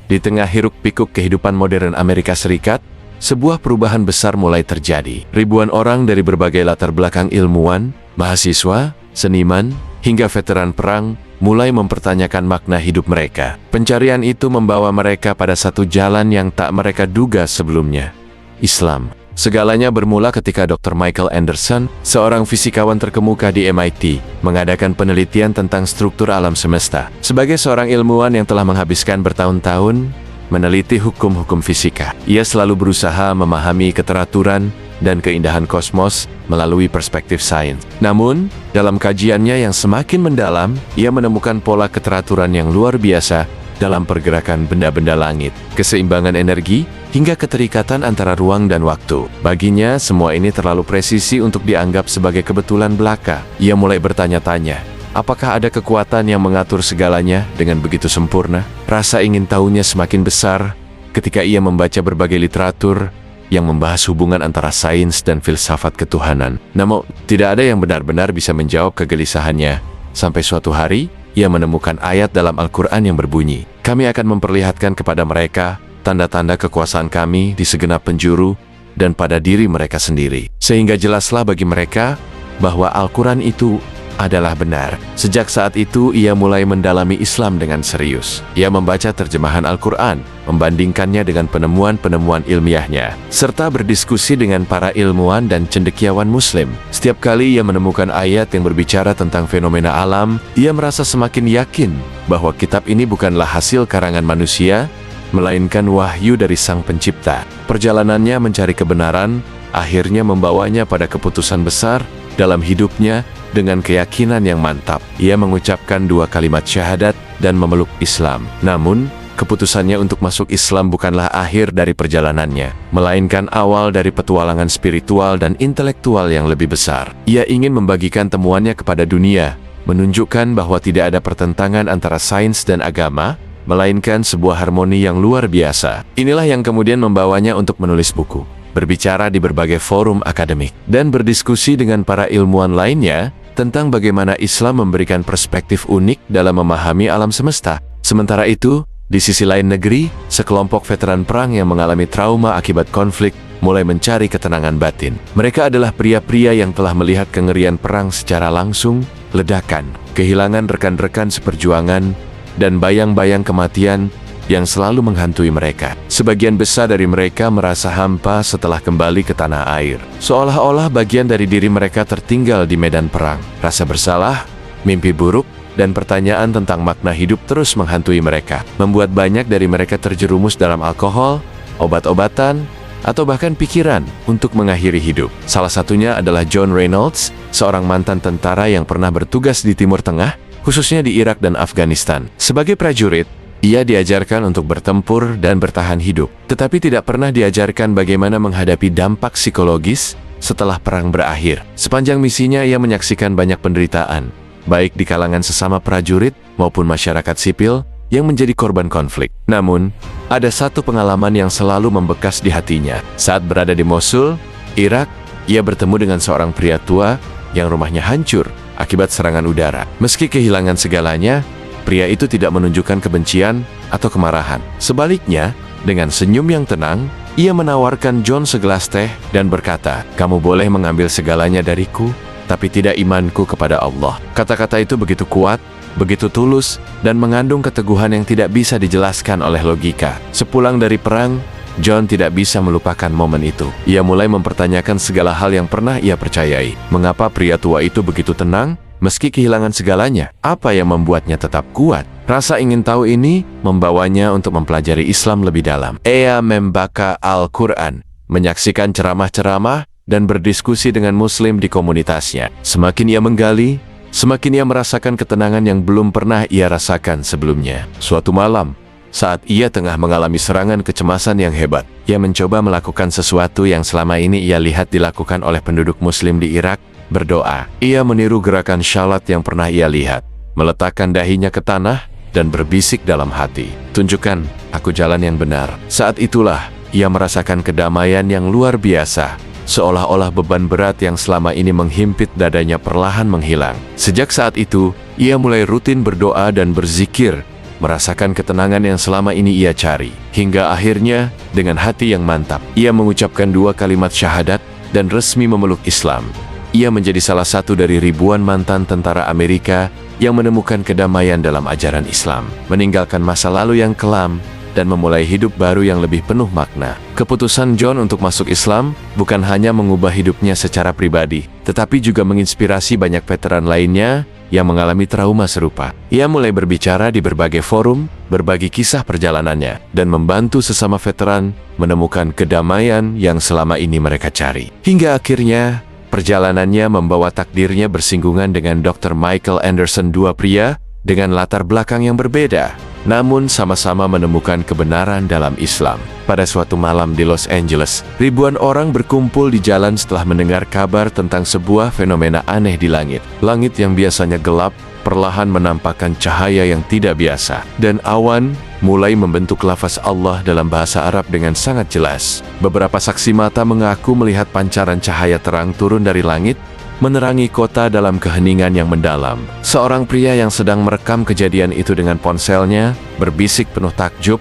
Di tengah hiruk-pikuk kehidupan modern Amerika Serikat, sebuah perubahan besar mulai terjadi. Ribuan orang dari berbagai latar belakang ilmuwan, mahasiswa, seniman, hingga veteran perang mulai mempertanyakan makna hidup mereka. Pencarian itu membawa mereka pada satu jalan yang tak mereka duga sebelumnya, Islam. Segalanya bermula ketika Dr. Michael Anderson, seorang fisikawan terkemuka di MIT, mengadakan penelitian tentang struktur alam semesta. Sebagai seorang ilmuwan yang telah menghabiskan bertahun-tahun meneliti hukum-hukum fisika, ia selalu berusaha memahami keteraturan dan keindahan kosmos melalui perspektif sains. Namun, dalam kajiannya yang semakin mendalam, ia menemukan pola keteraturan yang luar biasa dalam pergerakan benda-benda langit, keseimbangan energi, hingga keterikatan antara ruang dan waktu. Baginya, semua ini terlalu presisi untuk dianggap sebagai kebetulan belaka. Ia mulai bertanya-tanya, apakah ada kekuatan yang mengatur segalanya dengan begitu sempurna? Rasa ingin tahunya semakin besar ketika ia membaca berbagai literatur yang membahas hubungan antara sains dan filsafat ketuhanan. Namun, tidak ada yang benar-benar bisa menjawab kegelisahannya. Sampai suatu hari, ia menemukan ayat dalam Al-Quran yang berbunyi, "Kami akan memperlihatkan kepada mereka tanda-tanda kekuasaan kami di segenap penjuru dan pada diri mereka sendiri. Sehingga jelaslah bagi mereka bahwa Al-Quran itu adalah benar." Sejak saat itu, ia mulai mendalami Islam dengan serius. Ia membaca terjemahan Al-Quran, membandingkannya dengan penemuan-penemuan ilmiahnya, serta berdiskusi dengan para ilmuwan dan cendekiawan Muslim. Setiap kali ia menemukan ayat yang berbicara tentang fenomena alam, ia merasa semakin yakin bahwa kitab ini bukanlah hasil karangan manusia, melainkan wahyu dari Sang Pencipta. Perjalanannya mencari kebenaran akhirnya membawanya pada keputusan besar dalam hidupnya. Dengan keyakinan yang mantap, ia mengucapkan 2 kalimat syahadat dan memeluk Islam. Namun, keputusannya untuk masuk Islam bukanlah akhir dari perjalanannya, melainkan awal dari petualangan spiritual dan intelektual yang lebih besar. Ia ingin membagikan temuannya kepada dunia, menunjukkan bahwa tidak ada pertentangan antara sains dan agama, melainkan sebuah harmoni yang luar biasa. Inilah yang kemudian membawanya untuk menulis buku, berbicara di berbagai forum akademik, dan berdiskusi dengan para ilmuwan lainnya tentang bagaimana Islam memberikan perspektif unik dalam memahami alam semesta. Sementara itu, di sisi lain negeri, sekelompok veteran perang yang mengalami trauma akibat konflik mulai mencari ketenangan batin. Mereka adalah pria-pria yang telah melihat kengerian perang secara langsung, ledakan, kehilangan rekan-rekan seperjuangan, dan bayang-bayang kematian yang selalu menghantui mereka. Sebagian besar dari mereka merasa hampa setelah kembali ke tanah air, seolah-olah bagian dari diri mereka tertinggal di medan perang. Rasa bersalah, mimpi buruk, dan pertanyaan tentang makna hidup terus menghantui mereka, membuat banyak dari mereka terjerumus dalam alkohol, obat-obatan, atau bahkan pikiran untuk mengakhiri hidup. Salah satunya adalah John Reynolds, seorang mantan tentara yang pernah bertugas di Timur Tengah, khususnya di Irak dan Afghanistan. Sebagai prajurit, ia diajarkan untuk bertempur dan bertahan hidup, tetapi tidak pernah diajarkan bagaimana menghadapi dampak psikologis setelah perang berakhir. Sepanjang misinya, ia menyaksikan banyak penderitaan, baik di kalangan sesama prajurit maupun masyarakat sipil yang menjadi korban konflik. Namun, ada satu pengalaman yang selalu membekas di hatinya. Saat berada di Mosul, Irak, ia bertemu dengan seorang pria tua yang rumahnya hancur akibat serangan udara. Meski kehilangan segalanya, pria itu tidak menunjukkan kebencian atau kemarahan. Sebaliknya, dengan senyum yang tenang, ia menawarkan John segelas teh dan berkata, "Kamu boleh mengambil segalanya dariku, tapi tidak imanku kepada Allah." Kata-kata itu begitu kuat, begitu tulus, dan mengandung keteguhan yang tidak bisa dijelaskan oleh logika. Sepulang dari perang, John tidak bisa melupakan momen itu. Ia mulai mempertanyakan segala hal yang pernah ia percayai. Mengapa pria tua itu begitu tenang? Meski kehilangan segalanya, apa yang membuatnya tetap kuat? Rasa ingin tahu ini membawanya untuk mempelajari Islam lebih dalam. Ia membaca Al-Quran, menyaksikan ceramah-ceramah, dan berdiskusi dengan Muslim di komunitasnya. Semakin ia menggali, semakin ia merasakan ketenangan yang belum pernah ia rasakan sebelumnya. Suatu malam, saat ia tengah mengalami serangan kecemasan yang hebat, ia mencoba melakukan sesuatu yang selama ini ia lihat dilakukan oleh penduduk Muslim di Irak, berdoa. Ia meniru gerakan syalat yang pernah ia lihat, meletakkan dahinya ke tanah dan berbisik dalam hati, "Tunjukkan aku jalan yang benar." Saat itulah ia merasakan kedamaian yang luar biasa, seolah-olah beban berat yang selama ini menghimpit dadanya perlahan menghilang. Sejak saat itu, ia mulai rutin berdoa dan berzikir merasakan ketenangan yang selama ini ia cari. Hingga akhirnya, dengan hati yang mantap, ia mengucapkan 2 kalimat syahadat dan resmi memeluk Islam. Ia menjadi salah satu dari ribuan mantan tentara Amerika yang menemukan kedamaian dalam ajaran Islam, meninggalkan masa lalu yang kelam, dan memulai hidup baru yang lebih penuh makna. Keputusan John untuk masuk Islam bukan hanya mengubah hidupnya secara pribadi, tetapi juga menginspirasi banyak veteran lainnya yang mengalami trauma serupa. Ia mulai berbicara di berbagai forum, berbagi kisah perjalanannya, dan membantu sesama veteran menemukan kedamaian yang selama ini mereka cari. Hingga akhirnya, perjalanannya membawa takdirnya bersinggungan dengan Dr. Michael Anderson, 2 pria dengan latar belakang yang berbeda, namun sama-sama menemukan kebenaran dalam Islam. Pada suatu malam di Los Angeles, ribuan orang berkumpul di jalan setelah mendengar kabar tentang sebuah fenomena aneh di langit. Langit yang biasanya gelap, perlahan menampakkan cahaya yang tidak biasa, dan awan mulai membentuk lafaz Allah dalam bahasa Arab dengan sangat jelas. Beberapa saksi mata mengaku melihat pancaran cahaya terang turun dari langit, menerangi kota dalam keheningan yang mendalam. Seorang pria yang sedang merekam kejadian itu dengan ponselnya berbisik penuh takjub,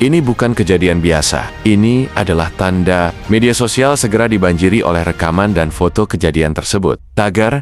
"Ini bukan kejadian biasa. Ini adalah tanda." Media sosial segera dibanjiri oleh rekaman dan foto kejadian tersebut. Tagar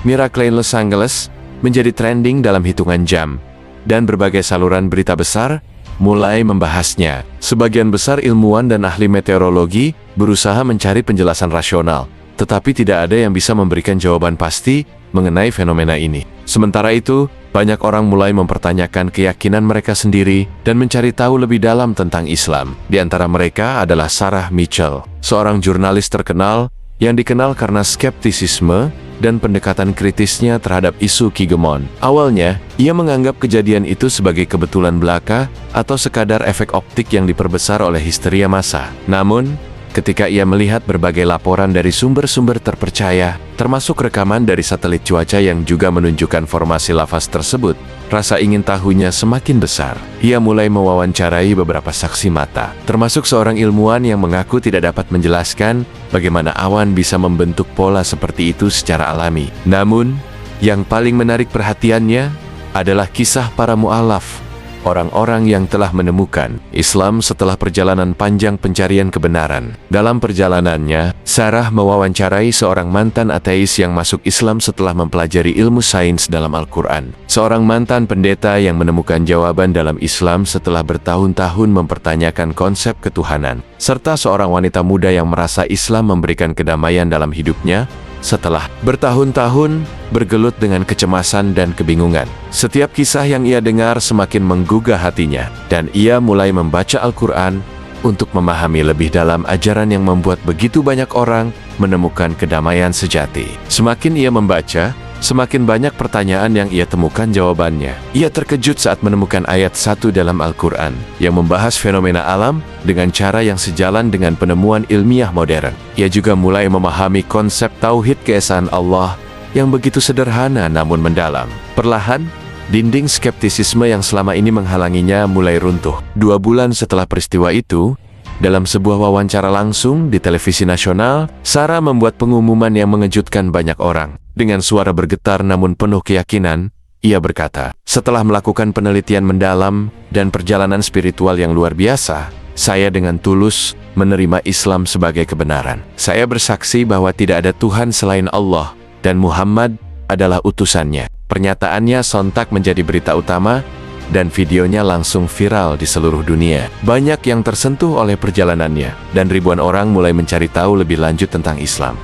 "Miracle in Los Angeles" menjadi trending dalam hitungan jam, dan berbagai saluran berita besar mulai membahasnya. Sebagian besar ilmuwan dan ahli meteorologi berusaha mencari penjelasan rasional, tetapi tidak ada yang bisa memberikan jawaban pasti mengenai fenomena ini. Sementara itu, banyak orang mulai mempertanyakan keyakinan mereka sendiri dan mencari tahu lebih dalam tentang Islam. Di antara mereka adalah Sarah Mitchell, seorang jurnalis terkenal yang dikenal karena skeptisisme dan pendekatan kritisnya terhadap isu Kigemon. Awalnya, ia menganggap kejadian itu sebagai kebetulan belaka atau sekadar efek optik yang diperbesar oleh histeria massa. Namun, ketika ia melihat berbagai laporan dari sumber-sumber terpercaya, termasuk rekaman dari satelit cuaca yang juga menunjukkan formasi lafaz tersebut, rasa ingin tahunya semakin besar. Ia mulai mewawancarai beberapa saksi mata, termasuk seorang ilmuwan yang mengaku tidak dapat menjelaskan bagaimana awan bisa membentuk pola seperti itu secara alami. Namun, yang paling menarik perhatiannya adalah kisah para mu'alaf, orang-orang yang telah menemukan Islam setelah perjalanan panjang pencarian kebenaran. Dalam perjalanannya, Sarah mewawancarai seorang mantan ateis yang masuk Islam setelah mempelajari ilmu sains dalam Al-Quran. Seorang mantan pendeta yang menemukan jawaban dalam Islam setelah bertahun-tahun mempertanyakan konsep ketuhanan. Serta seorang wanita muda yang merasa Islam memberikan kedamaian dalam hidupnya setelah bertahun-tahun bergelut dengan kecemasan dan kebingungan. Setiap kisah yang ia dengar semakin menggugah hatinya, dan ia mulai membaca Al-Quran untuk memahami lebih dalam ajaran yang membuat begitu banyak orang menemukan kedamaian sejati. Semakin ia membaca, semakin banyak pertanyaan yang ia temukan jawabannya. Ia terkejut saat menemukan ayat 1 dalam Al-Quran yang membahas fenomena alam dengan cara yang sejalan dengan penemuan ilmiah modern. Ia juga mulai memahami konsep tauhid keesaan Allah yang begitu sederhana namun mendalam. Perlahan, dinding skeptisisme yang selama ini menghalanginya mulai runtuh. 2 bulan setelah peristiwa itu, dalam sebuah wawancara langsung di televisi nasional, Sarah membuat pengumuman yang mengejutkan banyak orang. Dengan suara bergetar namun penuh keyakinan, ia berkata, "Setelah melakukan penelitian mendalam dan perjalanan spiritual yang luar biasa, saya dengan tulus menerima Islam sebagai kebenaran. Saya bersaksi bahwa tidak ada Tuhan selain Allah, dan Muhammad adalah utusannya." Pernyataannya sontak menjadi berita utama, dan videonya langsung viral di seluruh dunia. Banyak yang tersentuh oleh perjalanannya, dan ribuan orang mulai mencari tahu lebih lanjut tentang Islam.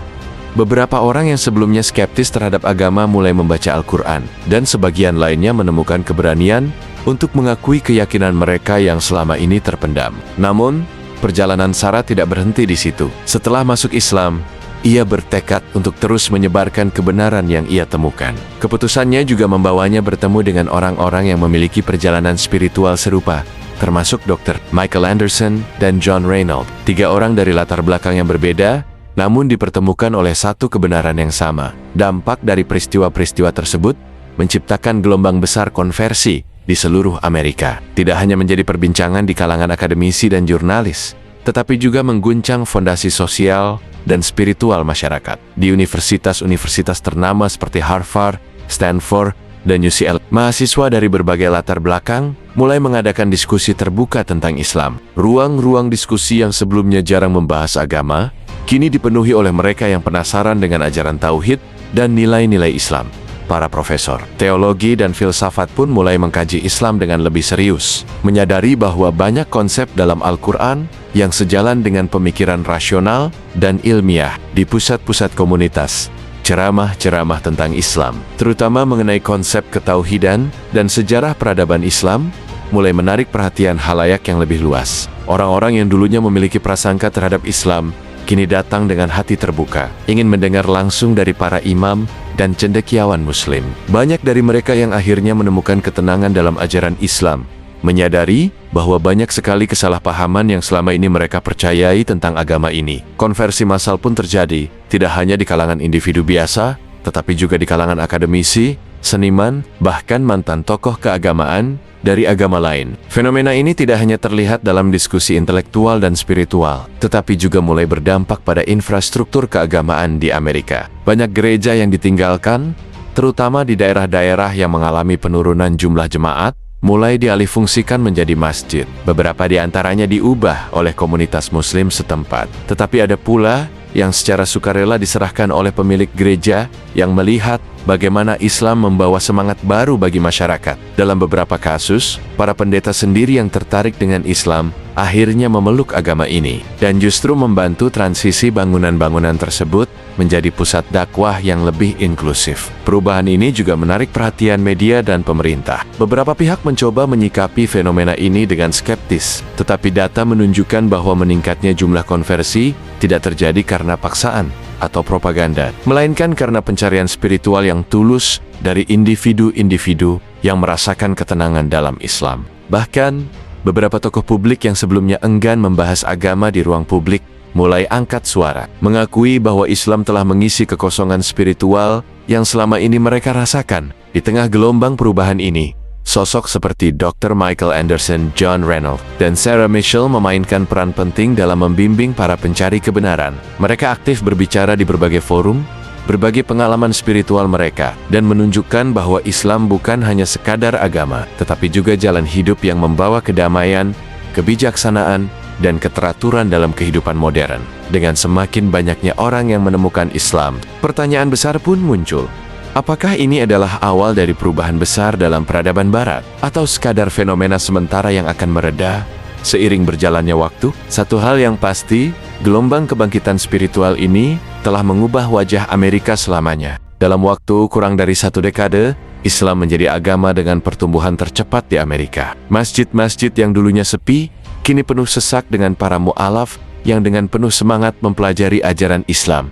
Beberapa orang yang sebelumnya skeptis terhadap agama mulai membaca Al-Quran, dan sebagian lainnya menemukan keberanian untuk mengakui keyakinan mereka yang selama ini terpendam. Namun, perjalanan Sarah tidak berhenti di situ. Setelah masuk Islam, ia bertekad untuk terus menyebarkan kebenaran yang ia temukan. Keputusannya juga membawanya bertemu dengan orang-orang yang memiliki perjalanan spiritual serupa, termasuk Dr. Michael Anderson dan John Reynolds. 3 orang dari latar belakang yang berbeda, namun dipertemukan oleh satu kebenaran yang sama. Dampak dari peristiwa-peristiwa tersebut menciptakan gelombang besar konversi di seluruh Amerika. Tidak hanya menjadi perbincangan di kalangan akademisi dan jurnalis, tetapi juga mengguncang fondasi sosial dan spiritual masyarakat. Di universitas-universitas ternama seperti Harvard, Stanford, dan UCL. Mahasiswa dari berbagai latar belakang mulai mengadakan diskusi terbuka tentang Islam. Ruang-ruang diskusi yang sebelumnya jarang membahas agama, kini dipenuhi oleh mereka yang penasaran dengan ajaran tauhid dan nilai-nilai Islam. Para profesor teologi dan filsafat pun mulai mengkaji Islam dengan lebih serius, menyadari bahwa banyak konsep dalam Al-Quran yang sejalan dengan pemikiran rasional dan ilmiah. Di pusat-pusat komunitas, ceramah-ceramah tentang Islam, terutama mengenai konsep ketauhidan dan sejarah peradaban Islam, mulai menarik perhatian khalayak yang lebih luas. Orang-orang yang dulunya memiliki prasangka terhadap Islam, kini datang dengan hati terbuka, ingin mendengar langsung dari para imam dan cendekiawan Muslim. Banyak dari mereka yang akhirnya menemukan ketenangan dalam ajaran Islam, menyadari bahwa banyak sekali kesalahpahaman yang selama ini mereka percayai tentang agama ini. Konversi massal pun terjadi, tidak hanya di kalangan individu biasa, tetapi juga di kalangan akademisi, seniman, bahkan mantan tokoh keagamaan dari agama lain. Fenomena ini tidak hanya terlihat dalam diskusi intelektual dan spiritual, tetapi juga mulai berdampak pada infrastruktur keagamaan di Amerika. Banyak gereja yang ditinggalkan, terutama di daerah-daerah yang mengalami penurunan jumlah jemaat, mulai dialihfungsikan menjadi masjid. Beberapa di antaranya diubah oleh komunitas Muslim setempat. Tetapi ada pula yang secara sukarela diserahkan oleh pemilik gereja yang melihat bagaimana Islam membawa semangat baru bagi masyarakat. Dalam beberapa kasus, para pendeta sendiri yang tertarik dengan Islam akhirnya memeluk agama ini dan justru membantu transisi bangunan-bangunan tersebut menjadi pusat dakwah yang lebih inklusif. Perubahan ini juga menarik perhatian media dan pemerintah. Beberapa pihak mencoba menyikapi fenomena ini dengan skeptis, tetapi data menunjukkan bahwa meningkatnya jumlah konversi tidak terjadi karena paksaan atau propaganda, melainkan karena pencarian spiritual yang tulus dari individu-individu yang merasakan ketenangan dalam Islam. Bahkan, beberapa tokoh publik yang sebelumnya enggan membahas agama di ruang publik mulai angkat suara, mengakui bahwa Islam telah mengisi kekosongan spiritual yang selama ini mereka rasakan. Di tengah gelombang perubahan ini, sosok seperti Dr. Michael Anderson, John Reynolds, dan Sarah Mitchell memainkan peran penting dalam membimbing para pencari kebenaran. Mereka aktif berbicara di berbagai forum, berbagi pengalaman spiritual mereka, dan menunjukkan bahwa Islam bukan hanya sekadar agama, tetapi juga jalan hidup yang membawa kedamaian, kebijaksanaan, dan keteraturan dalam kehidupan modern. Dengan semakin banyaknya orang yang menemukan Islam, pertanyaan besar pun muncul. Apakah ini adalah awal dari perubahan besar dalam peradaban Barat, atau sekadar fenomena sementara yang akan mereda seiring berjalannya waktu? Satu hal yang pasti, gelombang kebangkitan spiritual ini telah mengubah wajah Amerika selamanya. Dalam waktu kurang dari 1 dekade, Islam menjadi agama dengan pertumbuhan tercepat di Amerika. Masjid-masjid yang dulunya sepi, kini penuh sesak dengan para mu'alaf yang dengan penuh semangat mempelajari ajaran Islam.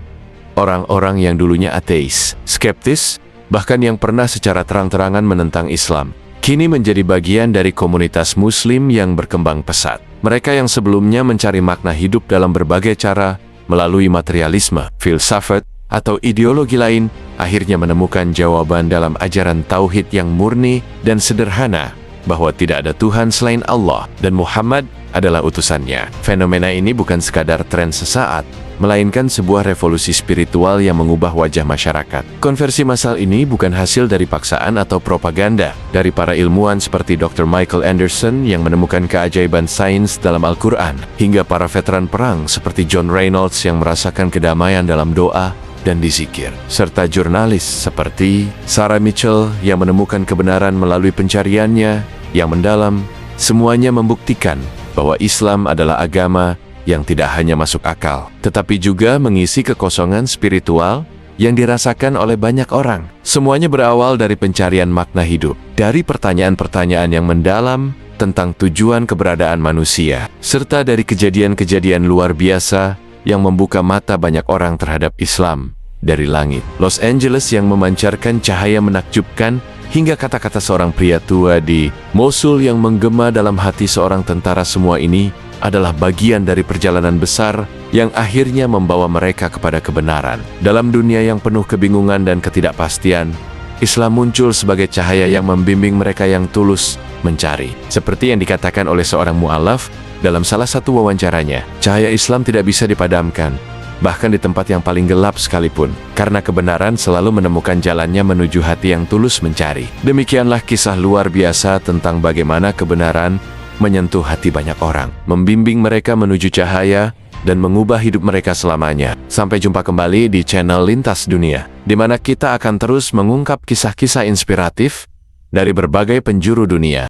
Orang-orang yang dulunya ateis, skeptis, bahkan yang pernah secara terang-terangan menentang Islam, kini menjadi bagian dari komunitas Muslim yang berkembang pesat. Mereka yang sebelumnya mencari makna hidup dalam berbagai cara, melalui materialisme, filsafat, atau ideologi lain, akhirnya menemukan jawaban dalam ajaran tauhid yang murni dan sederhana, bahwa tidak ada Tuhan selain Allah, dan Muhammad adalah utusannya. Fenomena ini bukan sekadar tren sesaat, melainkan sebuah revolusi spiritual yang mengubah wajah masyarakat. Konversi massal ini bukan hasil dari paksaan atau propaganda dari para ilmuwan seperti Dr. Michael Anderson yang menemukan keajaiban sains dalam Al-Quran, hingga para veteran perang seperti John Reynolds yang merasakan kedamaian dalam doa dan dizikir, serta jurnalis seperti Sarah Mitchell yang menemukan kebenaran melalui pencariannya yang mendalam. Semuanya membuktikan bahwa Islam adalah agama yang tidak hanya masuk akal, tetapi juga mengisi kekosongan spiritual yang dirasakan oleh banyak orang. Semuanya berawal dari pencarian makna hidup, dari pertanyaan-pertanyaan yang mendalam tentang tujuan keberadaan manusia, serta dari kejadian-kejadian luar biasa yang membuka mata banyak orang terhadap Islam. Dari langit Los Angeles yang memancarkan cahaya menakjubkan, hingga kata-kata seorang pria tua di Mosul yang menggema dalam hati seorang tentara, semua ini adalah bagian dari perjalanan besar yang akhirnya membawa mereka kepada kebenaran. Dalam dunia yang penuh kebingungan dan ketidakpastian, Islam muncul sebagai cahaya yang membimbing mereka yang tulus mencari. Seperti yang dikatakan oleh seorang mu'alaf dalam salah satu wawancaranya, cahaya Islam tidak bisa dipadamkan, bahkan di tempat yang paling gelap sekalipun, karena kebenaran selalu menemukan jalannya menuju hati yang tulus mencari. Demikianlah kisah luar biasa tentang bagaimana kebenaran menyentuh hati banyak orang, membimbing mereka menuju cahaya, dan mengubah hidup mereka selamanya. Sampai jumpa kembali di channel Lintas Dunia, di mana kita akan terus mengungkap kisah-kisah inspiratif dari berbagai penjuru dunia.